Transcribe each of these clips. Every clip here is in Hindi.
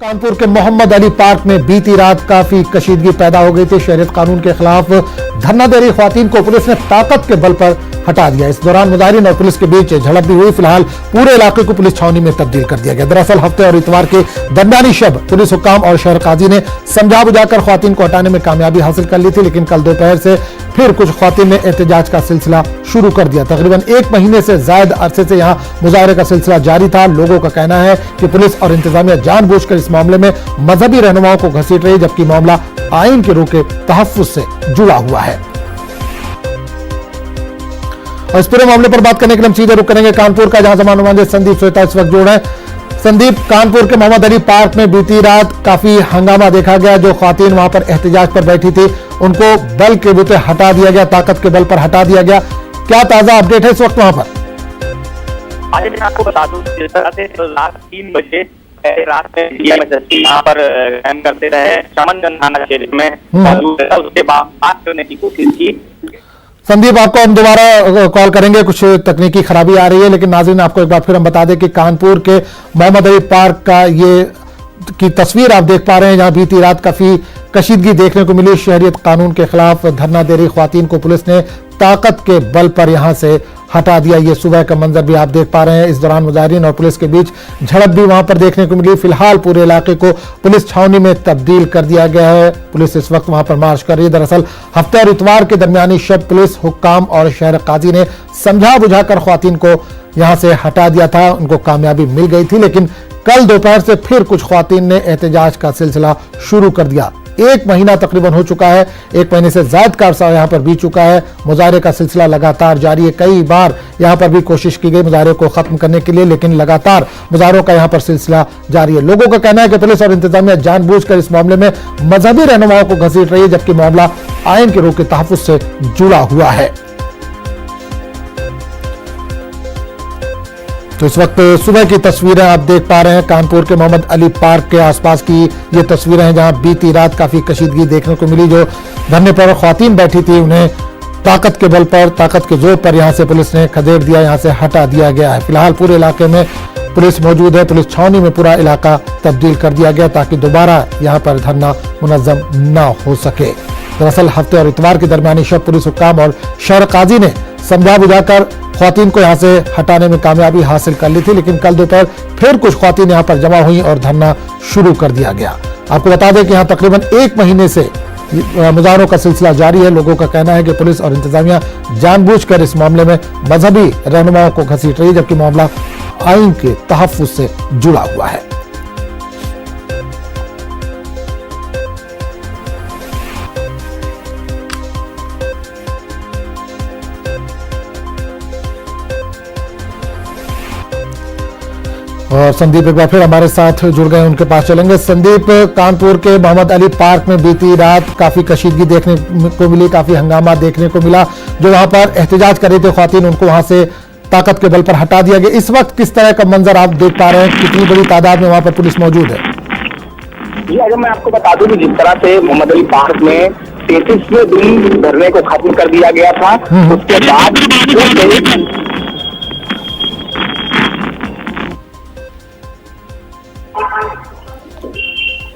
कानपुर के मोहम्मद अली पार्क में बीती रात काफी कशीदगी पैदा हो गई थी। शरीयत कानून के खिलाफ धरना दे रही ख्वातीन को पुलिस ने ताकत के बल पर हटा दिया। इस दौरान मुजाहिरीन और पुलिस के बीच झड़प भी हुई। फिलहाल पूरे इलाके को पुलिस छावनी में तब्दील कर दिया गया। दरअसल हफ्ते और इतवार के दरमियानी शब पुलिस हुक्काम और शहर काजी ने समझा बुझाकर ख्वातीन को हटाने में कामयाबी हासिल कर ली थी, लेकिन कल दोपहर से फिर कुछ ख्वातीन ने एहतजाज का सिलसिला शुरू कर दिया। तकरीबन एक महीने से ज्यादा अरसे से यहाँ मुजाहरे का सिलसिला जारी था। लोगों का कहना है कि पुलिस और इंतजामिया जानबूझकर इस मामले में मजहबी रहनुमाओं को घसीट रही, जबकि मामला आइन के रूह के तहफ्फुज से जुड़ा हुआ है। और इस पूरे मामले पर बात करने के लिए हम सीधे रुक करेंगे कानपुर का, जहां जमान नुमाइंदे संदीप सोहता इस वक्त जुड़ रहे हैं। संदीप, कानपुर के मोहम्मद अली पार्क में बीती रात काफी हंगामा देखा गया। जो ख्वातीन वहां पर एहतजाज पर बैठी थी उनको बल के बूते हटा दिया गया, ताकत के बल पर हटा दिया गया। क्या ताजा अपडेट है इस वक्त वहां पर? आज मैं आपको बता दूं, जिस तरह से रात 3 बजे रात में यहाँ पर कैम करते रहे, चमनगंज थाना क्षेत्र में मौजूद था। उसके बाद बात करने की कोशिश की। संदीप, आपको हम दोबारा कॉल करेंगे, कुछ तकनीकी खराबी आ रही है, लेकिन नाज़रीन आपको एक बार फिर हम बता दें कि कानपुर के मोहम्मद अली पार्क का ये की तस्वीर आप देख पा रहे हैं, जहां बीती रात काफी कशीदगी देखने को मिली। शहरियत कानून के खिलाफ धरना दे रही ख्वातीन को पुलिस ने ताकत के बल पर यहां से हटा दिया। ये सुबह का मंजर भी आप देख पा रहे हैं। इस दौरान मुजाहिरीन और पुलिस के बीच झड़प भी वहां पर देखने को मिली। फिलहाल पूरे इलाके को पुलिस छावनी में तब्दील कर दिया गया है। पुलिस इस वक्त वहां पर मार्च कर रही है। दरअसल हफ्ते और इतवार के दरमियानी शब पुलिस हुक्काम और शहर काजी ने समझा बुझाकर ख्वातीन को यहां से हटा दिया था। उनको कामयाबी मिल गई थी, लेकिन कल दोपहर से फिर कुछ ख्वातीन ने एहतजाज का सिलसिला शुरू कर दिया। एक महीना तकरीबन हो चुका है, एक महीने से ज्यादा का अरसा यहां पर बीत चुका है। मुजाहरे का सिलसिला लगातार जारी है। कई बार यहां पर भी कोशिश की गई मुजाहरे को खत्म करने के लिए, लेकिन लगातार मुजाहरों का यहां पर सिलसिला जारी है। लोगों का कहना है कि पुलिस और इंतजामिया जानबूझकर इस मामले में मजहबी रहनुमाओं को घसीट रही है, जबकि मामला आइन के रूह के तहफ्फुज से जुड़ा हुआ है। तो इस वक्त सुबह की तस्वीरें आप देख पा रहे हैं। कानपुर के मोहम्मद अली पार्क के आसपास की ये तस्वीरें हैं, जहां बीती रात काफी कशीदगी देखने को मिली। जो धरने पर ख्वातीन बैठी थी उन्हें ताकत के बल पर, ताकत के जोर पर यहां से पुलिस ने खदेड़ दिया, यहां से हटा दिया गया है। फिलहाल पूरे इलाके में पुलिस मौजूद है। पुलिस छावनी में पूरा इलाका तब्दील कर दिया गया ताकि दोबारा यहां पर धरना मुनज़्ज़म न हो सके। दरअसल हफ्ते और इतवार के दरमियानी शब पुलिस हुक्काम और शहर काजी ने समझा बुझाकर ख्वातीन को यहां से हटाने में कामयाबी हासिल कर ली थी, लेकिन कल दोपहर फिर कुछ ख्वातीन यहां पर जमा हुई और धरना शुरू कर दिया गया। आपको बता दें कि यहां तकरीबन एक महीने से मुजाहरों का सिलसिला जारी है। लोगों का कहना है कि पुलिस और इंतजामिया जानबूझकर इस मामले में मजहबी रहनुमाओं को घसीट रही है, जबकि मामला आइन के तहफ्फुज से जुड़ा हुआ है। और संदीप एक बार फिर हमारे साथ जुड़ गए, उनके पास चलेंगे। संदीप, कानपुर के मोहम्मद अली पार्क में बीती रात काफी कशीदगी देखने को मिली, काफी हंगामा देखने को मिला। जो वहां पर एहतजाज कर रहे थे ख्वातीन, उनको वहां से ताकत के बल पर हटा दिया गया। इस वक्त किस तरह का मंजर आप देख पा रहे हैं? कितनी बड़ी तादाद में वहां पर पुलिस मौजूद है? जी, अगर मैं आपको बता दूं कि जिस तरह से मोहम्मद अली पार्क में 33वें दिन धरने को खत्म कर दिया गया था, उसके बाद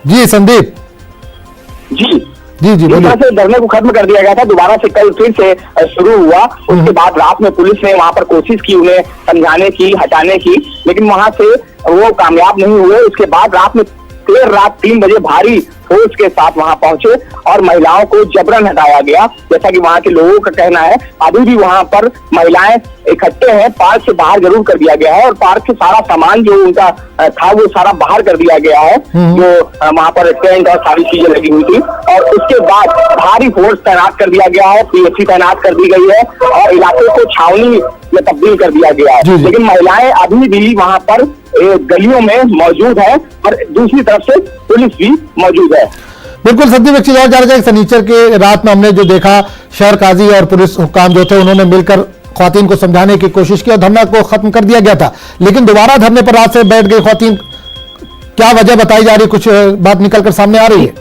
जी संदीप। जी जी बोलिए। से धरने को खत्म कर दिया गया था, दोबारा से कल फिर से शुरू हुआ। उसके बाद रात में पुलिस ने वहां पर कोशिश की उन्हें समझाने की, हटाने की, लेकिन वहां से वो कामयाब नहीं हुए। उसके बाद रात में देर रात 3 बजे भारी फोर्स के साथ वहां पहुंचे और महिलाओं को जबरन हटाया गया। जैसा कि वहां के लोगों का कहना है, अभी भी वहां पर महिलाएं इकट्ठे हैं। पार्क से बाहर जरूर कर दिया गया है और पार्क से सारा सामान जो उनका था वो सारा बाहर कर दिया गया है। जो वहां पर टेंट और सारी चीजें लगी हुई थी, और उसके बाद भारी फोर्स तैनात कर दिया गया है, पीएससी तैनात कर दी गई है और इलाके को छावनी में तब्दील कर दिया गया है। लेकिन महिलाएं अभी भी वहां पर गलियों में मौजूद है और दूसरी तरफ से पुलिस भी मौजूद है। बिल्कुल संदीप, एक चीज और जाना चाहिए। सनीचर के रात में हमने जो देखा, शहर काजी और पुलिस हुक्काम जो थे उन्होंने मिलकर ख्वातीन को समझाने की कोशिश की और धरना को खत्म कर दिया गया था, लेकिन दोबारा धरने पर रात से बैठ गई ख्वातीन। क्या वजह बताई जा रही? कुछ बात निकल कर सामने आ रही है?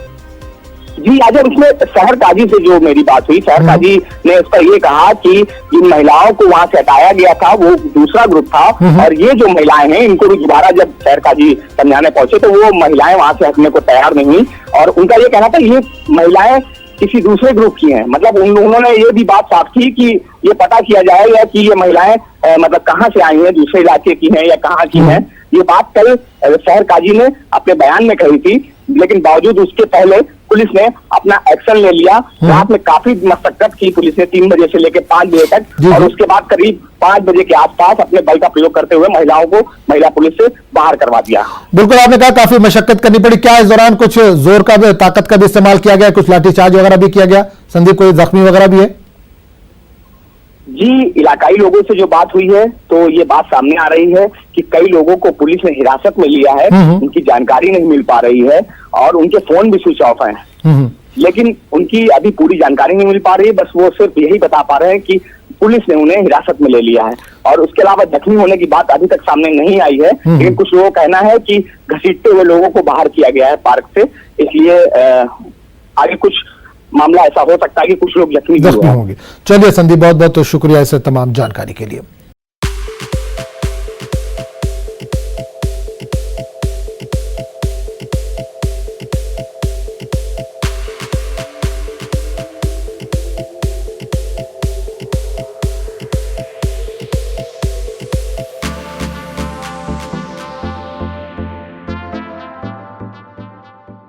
जी अजय, इसमें शहर काजी से जो मेरी बात हुई, शहर काजी ने उस पर ये कहा कि जिन महिलाओं को वहां से हटाया गया था वो दूसरा ग्रुप था, और ये जो महिलाएं हैं इनको भी दोबारा जब शहर काजी समझाने पहुंचे तो वो महिलाएं वहां से हटने को तैयार नहीं, और उनका ये कहना था ये महिलाएं किसी दूसरे ग्रुप की हैं। मतलब उन्होंने ये भी बात साफ की कि ये पता किया जाएगा कि ये महिलाएं मतलब कहाँ से आई हैं, दूसरे इलाके की हैं या कहाँ की हैं। ये बात कल शहर काजी ने अपने बयान में कही थी, लेकिन बावजूद उसके पहले पुलिस ने अपना एक्शन ले लिया। रात में काफी मशक्कत की पुलिस ने 3 बजे से लेकर 5 बजे तक, और उसके बाद करीब 5 बजे के आसपास अपने बल का प्रयोग करते हुए महिलाओं को महिला पुलिस से बाहर करवा दिया। बिल्कुल, आपने कहा काफी मशक्कत करनी पड़ी, क्या इस दौरान कुछ जोर का भी, ताकत का भी इस्तेमाल किया गया, कुछ लाठीचार्ज वगैरह भी किया गया? संदीप, कोई जख्मी वगैरह भी है? जी, इलाकाई लोगों से जो बात हुई है तो ये बात सामने आ रही है कि कई लोगों को पुलिस ने हिरासत में लिया है, उनकी जानकारी नहीं मिल पा रही है और उनके फोन भी स्विच ऑफ हैं। लेकिन उनकी अभी पूरी जानकारी नहीं मिल पा रही है, बस वो सिर्फ यही बता पा रहे हैं कि पुलिस ने उन्हें हिरासत में ले लिया है, और उसके अलावा जख्मी होने की बात अभी तक सामने नहीं आई है। लेकिन कुछ लोगों का कहना है कि घसीटते हुए लोगों को बाहर किया गया है पार्क से, इसलिए आगे कुछ मामला ऐसा हो सकता है कि कुछ लोग जख्मी होंगे। चलिए संदीप, बहुत बहुत शुक्रिया इस तमाम जानकारी के लिए।